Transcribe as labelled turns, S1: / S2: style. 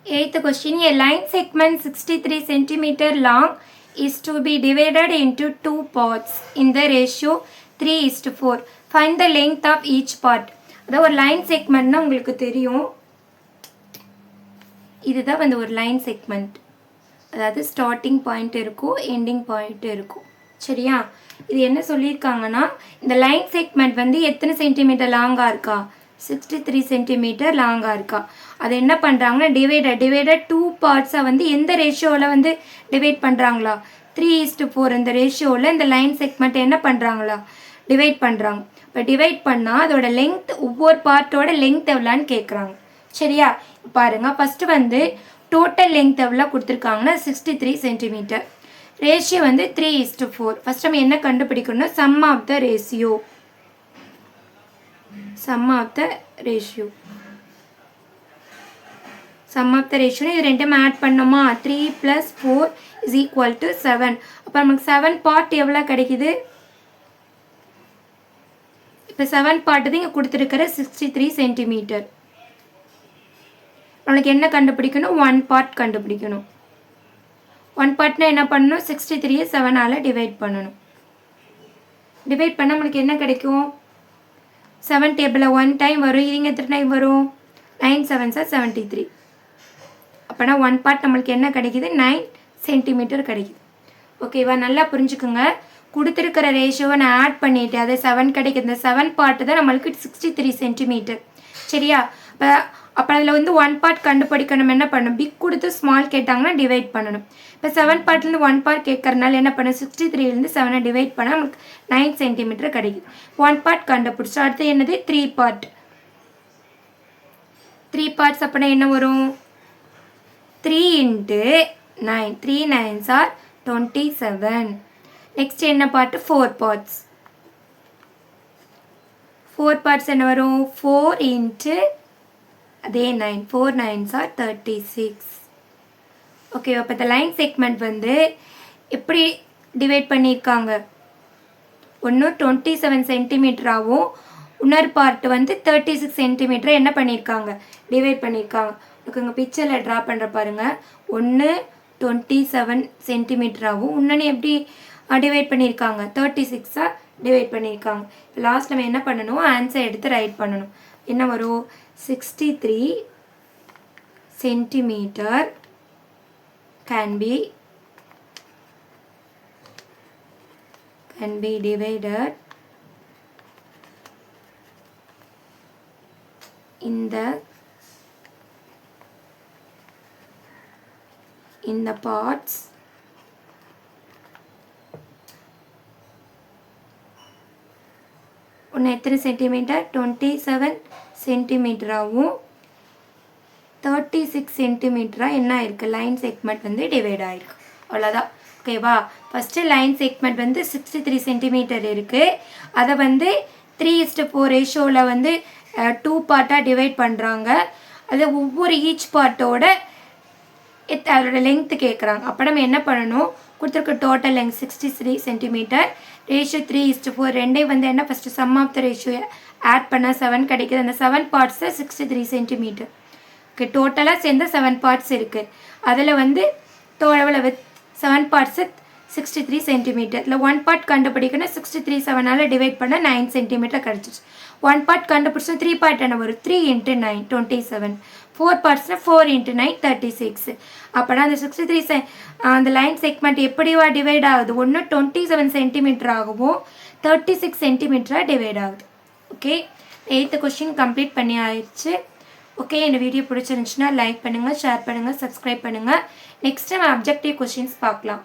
S1: Eighth question. A line segment 63 cm long is to be divided into two parts in the ratio 3:4. Find the length of each part. அதாவது ஒரு line செக்மெண்ட்னா உங்களுக்கு தெரியும், இதுதான் வந்து ஒரு line segment. அதாவது starting point இருக்கும், ending point இருக்கும். சரியா? இது என்ன சொல்லியிருக்காங்கன்னா, இந்த லைன் செக்மெண்ட் வந்து எத்தனை சென்டிமீட்டர் லாங்காக இருக்கா? 63 சென்டிமீட்டர் லாங்காக இருக்கா? அது என்ன பண்ணுறாங்கன்னா டிவைடட் டூ பார்ட்ஸாக வந்து எந்த ரேஷியோவில் வந்து டிவைட் பண்ணுறாங்களா? 3:4 இந்த ரேஷியோவில் இந்த லைன் செக்மெண்ட் என்ன பண்ணுறாங்களா? டிவைட் பண்ணுறாங்க. இப்போ டிவைட் பண்ணால் அதோட லெங்த், ஒவ்வொரு பார்ட்டோட லெங்த் எவ்வளோன்னு கேட்குறாங்க. சரியா? பாருங்கள், ஃபஸ்ட்டு வந்து டோட்டல் லெங்த் எவ்வளோ கொடுத்துருக்காங்கன்னா 63 சென்டிமீட்டர். ரேஷியோ வந்து 3:4. ஃபஸ்ட் நம்ம என்ன கண்டுபிடிக்கணும்னா sum of the ratio. Sum of the ratio இது ரெண்டும் ஆட் பண்ணோமா? 3 + 4 = 7. அப்போ நமக்கு 7 பார்ட் எவ்வளோ கிடைக்குது? இப்போ 7 பார்ட் தான் இங்கே கொடுத்துருக்கிற 63 சென்டிமீட்டர். நம்மளுக்கு என்ன கண்டுபிடிக்கணும்? 1 பார்ட் கண்டுபிடிக்கணும். 1 பார்ட்னா என்ன பண்ணணும்? 63 7ஆல் டிவைட் பண்ணணும். டிவைட் பண்ணால் நம்மளுக்கு என்ன கிடைக்கும்? 7 டேபிளில் 1 டைம் வரும். இதுங்க எத்தனை டைம் வரும்? 9 7s are 73. அப்போனா 1 பார்ட் நம்மளுக்கு என்ன கிடைக்குது? 9 சென்டிமீட்டர் கிடைக்குது. ஓகேவா? நல்லா புரிஞ்சுக்குங்க. கொடுத்துருக்கிற ரேஷியோவை நான் ஆட் பண்ணிவிட்டு அது 7 கிடைக்குது. இந்த 7 பார்ட்டு தான் நம்மளுக்கு 63 சென்டிமீட்டர். சரியா? அப்போ அதில் வந்து 1 பார்ட் கண்டுபிடிக்கணும். என்ன பண்ணணும்? பிக் கொடுத்து ஸ்மால் கேட்டாங்கன்னா டிவைட் பண்ணணும். இப்போ 7 பார்ட்லேருந்து 1 பார்ட் கேட்கறதுனால என்ன பண்ணணும்? 63லேருந்து 7 டிவைட் பண்ணால் நமக்கு 9 சென்டிமீட்டர் கிடைக்குது. 1 பார்ட் கண்டுபிடிச்சோம். அடுத்து என்னது? 3 பார்ட். 3 பார்ட்ஸ் அப்படின்னா என்ன வரும்? 3 × 9. 3 9s are 27. நெக்ஸ்ட் என்ன பார்ட்டு? 4 பார்ட்ஸ். 4 பார்ட்ஸ் என்ன வரும்? 4 × அதே 9. 4 9s are 36. ஓகே, அப்போ இந்த லைன் செக்மெண்ட் வந்து எப்படி டிவைட் பண்ணியிருக்காங்க? ஒன்று 27 சென்டிமீட்டராகவும் இன்னொரு பார்ட் வந்து 36 சென்டிமீட்டர் என்ன பண்ணியிருக்காங்க? டிவைட் பண்ணியிருக்காங்க. ஓகேங்க, பிக்சரில் ட்ரா பண்ணுற பாருங்கள். ஒன்று 27 சென்டிமீட்டராகவும் இன்னொன்று எப்படி டிவைட் பண்ணியிருக்காங்க? 36ஆக டிவைட் பண்ணியிருக்காங்க. லாஸ்ட் நம்ம என்ன பண்ணணும்? ஆன்சர் எடுத்து ரைட் பண்ணணும். என்ன வரும்? 63 centimetre can be divided in the parts ஒன்று எத்தனை சென்டிமீட்டர்? 27 சென்டிமீட்டராகவும் 36 சென்டிமீட்டராக என்ன ஆயிருக்கு? லைன் செக்மெண்ட் வந்து டிவைட் ஆகிருக்கு. அவ்வளோதான். ஓகேவா? ஃபஸ்ட்டு லைன் செக்மெண்ட் வந்து 63 சென்டிமீட்டர் இருக்குது. அதை வந்து 3:4 ரேஷியோவில் வந்து 2 பார்ட்டாக டிவைட் பண்ணுறாங்க. அது ஒவ்வொரு ஈச் பார்ட்டோட அதோட லெங்க்த்து கேட்குறாங்க. அப்போ நம்ம என்ன பண்ணணும்? கொடுத்துருக்க டோட்டல் லெங்க் 63 சென்டிமீட்டர். ரேஷியோ 3:4. ரெண்டையும் வந்து என்ன first sum of the ratio add பண்ணால் 7 கிடைக்குது. அந்த 7 பார்ட்ஸு 63 சென்டிமீட்டர். ஓகே, டோட்டலாக சேர்ந்து 7 பார்ட்ஸ் இருக்குது. அதில் வந்து எவ்வளோ? 7 பார்ட்ஸு 63 சென்டிமீட்டர். இல்லை 1 பார்ட் கண்டுபிடிக்கணும். 63 7ஆல் டிவைட் பண்ண 9 சென்டிமீட்டர் கிடச்சிச்சு. 1 பார்ட் கண்டுபிடிச்சோம். 3 பார்ட் என்ன வரும்? 3 × 9 27. 4 பார்ட்ஸ்னால் 4 × 9 36. அப்போனா அந்த 63 அந்த லைன் செக்மெண்ட் எப்படிவா டிவைட் ஆகுது? ஒன்று 27 சென்டிமீட்டர் ஆகவும் 36 சென்டிமீட்டராக டிவைட் ஆகுது. ஓகே, 8th கொஸ்டின் கம்ப்ளீட் பண்ணி ஆயிடுச்சு. ஓகே, இந்த வீடியோ பிடிச்சிருந்துச்சுன்னா லைக் பண்ணுங்கள், ஷேர் பண்ணுங்கள், சப்ஸ்கிரைப் பண்ணுங்கள். நெக்ஸ்ட் நம்ம அப்ஜெக்டிவ் கொஸ்டின்ஸ் பார்க்கலாம்.